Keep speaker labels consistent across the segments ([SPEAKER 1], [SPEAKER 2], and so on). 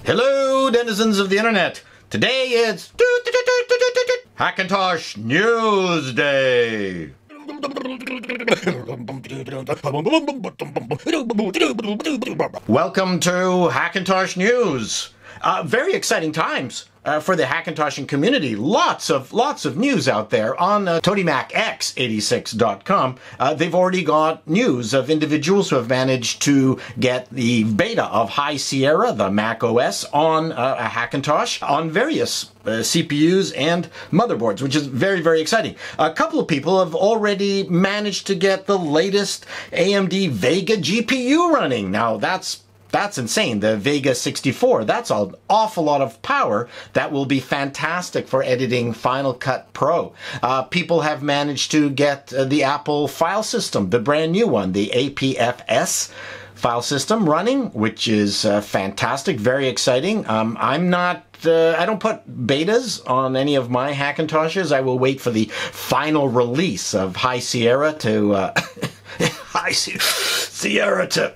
[SPEAKER 1] Hello, denizens of the internet. Today it's Hackintosh News Day. Welcome to Hackintosh News. Very exciting times for the Hackintoshing community. Lots of news out there on TonyMacX86.com. They've already got news of individuals who have managed to get the beta of High Sierra, the Mac OS, on a Hackintosh on various CPUs and motherboards, which is very, very exciting. A couple of people have already managed to get the latest AMD Vega GPU running. Now that's insane. The Vega 64, that's an awful lot of power. That will be fantastic for editing Final Cut Pro. People have managed to get the Apple file system, the brand new one, the APFS file system running, which is fantastic, very exciting. I don't put betas on any of my Hackintoshes. I will wait for the final release of High Sierra to High Sierra to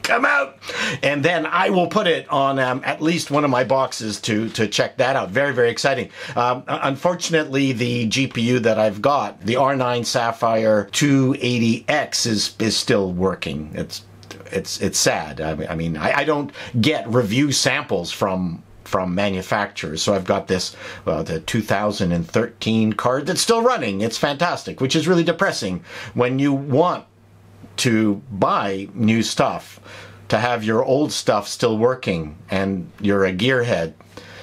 [SPEAKER 1] come out, and then I will put it on at least one of my boxes to check that out. Very, very exciting. Unfortunately, the GPU that I've got, the R9 Sapphire 280X, is still working. It's sad. I mean, I don't get review samples from manufacturers, so I've got this the 2013 card that's still running. It's fantastic, which is really depressing when you want to buy new stuff, to have your old stuff still working and you're a gearhead.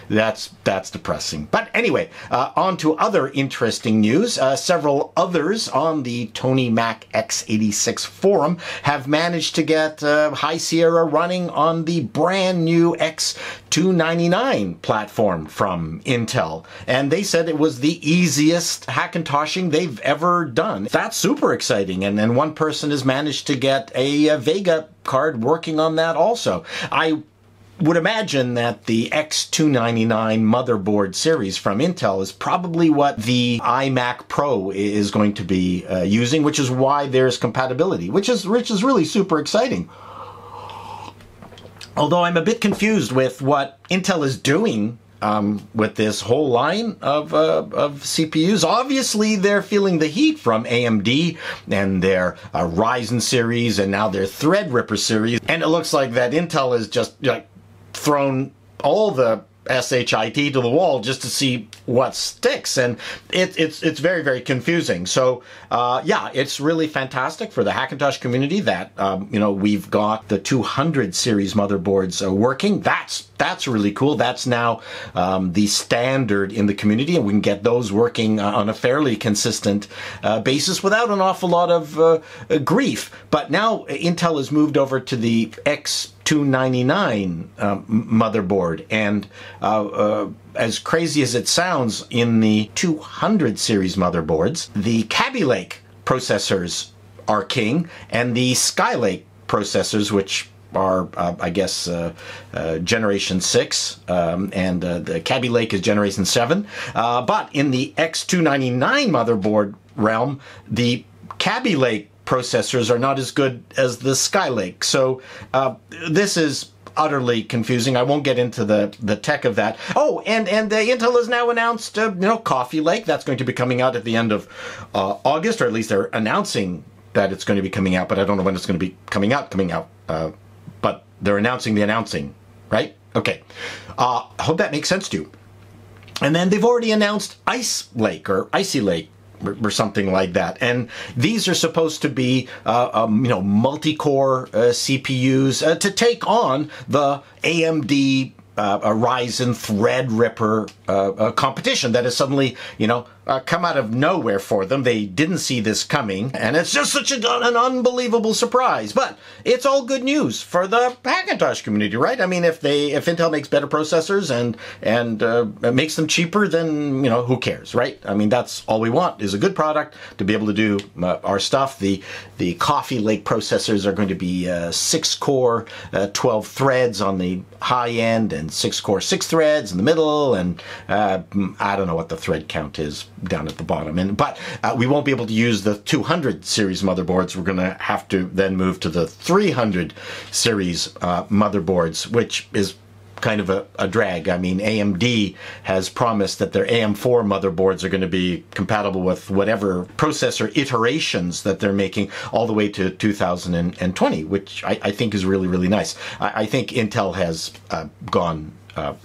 [SPEAKER 1] That's depressing. But anyway, on to other interesting news. Several others on the Tony Mac X86 forum have managed to get High Sierra running on the brand new X299 platform from Intel. And they said it was the easiest Hackintoshing they've ever done. That's super exciting. And then one person has managed to get a Vega card working on that also. I would imagine that the X299 motherboard series from Intel is probably what the iMac Pro is going to be using, which is why there's compatibility, which is really super exciting. Although I'm a bit confused with what Intel is doing with this whole line of CPUs. Obviously, they're feeling the heat from AMD and their Ryzen series and now their Threadripper series. And it looks like that Intel is just thrown all the SHIT to the wall just to see what sticks, and it's very, very confusing. So yeah, it's really fantastic for the Hackintosh community that we've got the 200 series motherboards working. That's really cool. That's now the standard in the community, and we can get those working on a fairly consistent basis without an awful lot of grief. But now Intel has moved over to the X299 motherboard, and as crazy as it sounds, in the 200 series motherboards, the Kaby Lake processors are king, and the Skylake processors, which are, I guess, Generation 6, and the Kaby Lake is Generation 7. But in the X299 motherboard realm, the Kaby Lake processors are not as good as the Skylake. So this is utterly confusing. I won't get into the tech of that. Oh, and Intel has now announced, Coffee Lake. That's going to be coming out at the end of August, or at least they're announcing that it's going to be coming out, but I don't know when it's going to be coming out. But they're announcing the announcing, right? Okay. I hope that makes sense to you. And then they've already announced Ice Lake or Icy Lake, or something like that. And these are supposed to be, multi-core CPUs to take on the AMD Ryzen Threadripper competition that has suddenly, come out of nowhere for them. They didn't see this coming, and it's just such an unbelievable surprise. But it's all good news for the Hackintosh community, right? I mean, if Intel makes better processors and makes them cheaper, then who cares, right? I mean, that's all we want, is a good product to be able to do our stuff. The Coffee Lake processors are going to be 6-core, 12 threads on the high end, and 6-core 6 threads in the middle, and I don't know what the thread count is down at the bottom. But we won't be able to use the 200 series motherboards. We're going to have to then move to the 300 series motherboards, which is kind of a drag. I mean, AMD has promised that their AM4 motherboards are going to be compatible with whatever processor iterations that they're making all the way to 2020, which I think is really, really nice. I think Intel has gone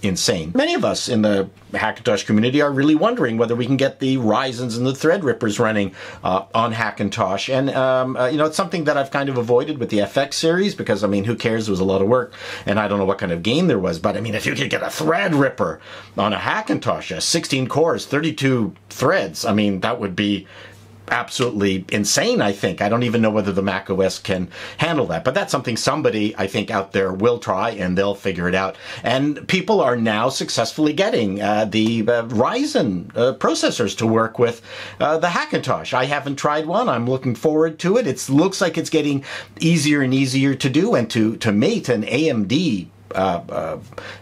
[SPEAKER 1] insane. Many of us in the Hackintosh community are really wondering whether we can get the Ryzens and the Threadrippers running on Hackintosh. And, you know, it's something that I've kind of avoided with the FX series because, I mean, who cares? It was a lot of work and I don't know what kind of game there was. But, I mean, if you could get a Threadripper on a Hackintosh, 16 cores, 32 threads, I mean, that would be absolutely insane, I think. I don't even know whether the Mac OS can handle that. But that's something somebody, I think, out there will try, and they'll figure it out. And people are now successfully getting the Ryzen processors to work with the Hackintosh. I haven't tried one. I'm looking forward to it. It looks like it's getting easier and easier to do, and to mate an AMD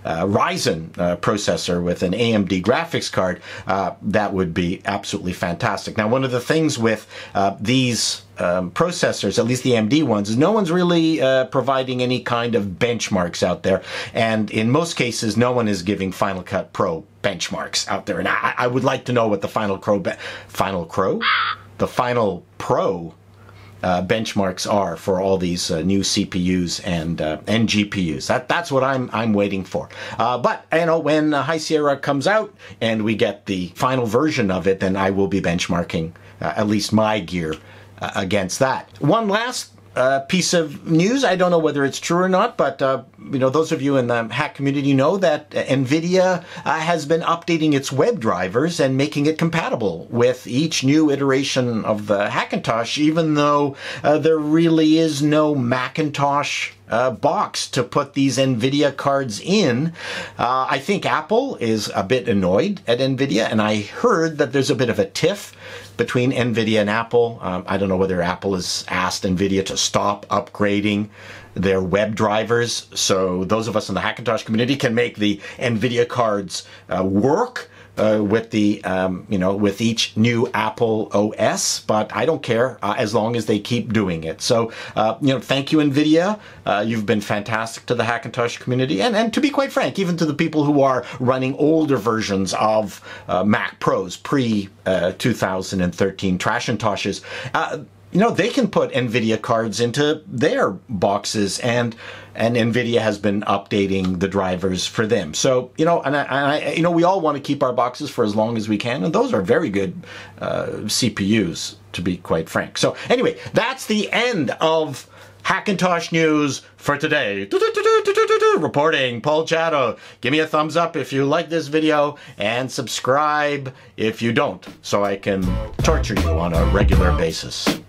[SPEAKER 1] Ryzen processor with an AMD graphics card, that would be absolutely fantastic. Now, one of the things with these processors, at least the AMD ones, is no one's really providing any kind of benchmarks out there, and in most cases, no one is giving Final Cut Pro benchmarks out there. And I would like to know what the Final Pro benchmarks are for all these new CPUs and GPUs. That's what I'm waiting for. But you know, when High Sierra comes out and we get the final version of it, then I will be benchmarking at least my gear against that. One last piece of news. I don't know whether it's true or not, but you know, those of you in the hack community know that NVIDIA has been updating its web drivers and making it compatible with each new iteration of the Hackintosh, even though there really is no Macintosh box to put these NVIDIA cards in. I think Apple is a bit annoyed at NVIDIA, and I heard that there's a bit of a tiff between NVIDIA and Apple. I don't know whether Apple has asked NVIDIA to stop upgrading their web drivers so those of us in the Hackintosh community can make the NVIDIA cards work with the you know, with each new Apple OS, but I don't care as long as they keep doing it. So you know, thank you, NVIDIA. You've been fantastic to the Hackintosh community, and to be quite frank, even to the people who are running older versions of Mac Pros pre 2013 Trashintoshes. You know, they can put NVIDIA cards into their boxes, and NVIDIA has been updating the drivers for them. So, you know, you know, we all want to keep our boxes for as long as we can, and those are very good CPUs, to be quite frank. So, anyway, that's the end of Hackintosh news for today. Reporting, Paul Chato. Give me a thumbs up if you like this video, and subscribe if you don't, so I can torture you on a regular basis.